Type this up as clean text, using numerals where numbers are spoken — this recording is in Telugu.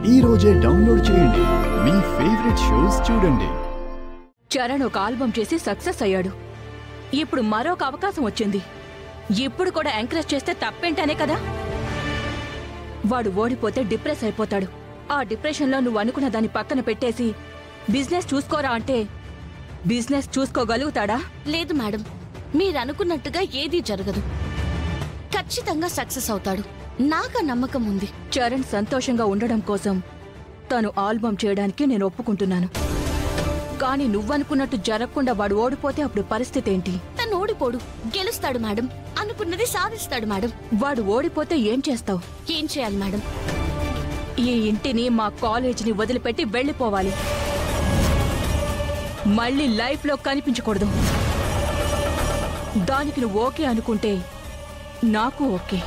ఈ రోజే డౌన్లోడ్ చేయండి, మీ ఫేవరెట్ షోస్ చూడండి. చరణ్ ఒక ఆల్బమ్ చేసి సక్సెస్ అయ్యాడు. ఇప్పుడు మరొక అవకాశం వచ్చింది. ఇప్పుడు కూడా ఎంకరేజ్ చేస్తే తప్పేంటనే కదా. వాడు ఓడిపోతే డిప్రెస్ అయిపోతాడు. ఆ డిప్రెషన్లో నువ్వు అనుకున్న దాన్ని పక్కన పెట్టేసి బిజినెస్ చూసుకోరా అంటే బిజినెస్ చూసుకోగలుగుతాడా? లేదు మేడం, మీరనుకున్నట్టుగా ఏదీ జరగదు. ఖచ్చితంగా సక్సెస్ అవుతాడు. నాకు నమ్మకం ఉంది. చరణ్ సంతోషంగా ఉండడం కోసం తను ఆల్బమ్ చేయడానికి నేను ఒప్పుకుంటున్నాను. కానీ నువ్వనుకున్నట్టు జరగకుండా వాడు ఓడిపోతే అప్పుడు పరిస్థితి ఏంటి? తను ఓడిపోడు, గెలుస్తాడు మేడం. అనుకున్నది సాధిస్తాడు మేడం. వాడు ఓడిపోతే ఏం చేస్తావు? ఏం చేయాలి మేడం? ఈ ఇంటిని, మా కాలేజీని వదిలిపెట్టి వెళ్ళిపోవాలి. మళ్ళీ లైఫ్లో కనిపించకూడదు. దానికి నువ్వు ఓకే అనుకుంటే నాకు ఓకే.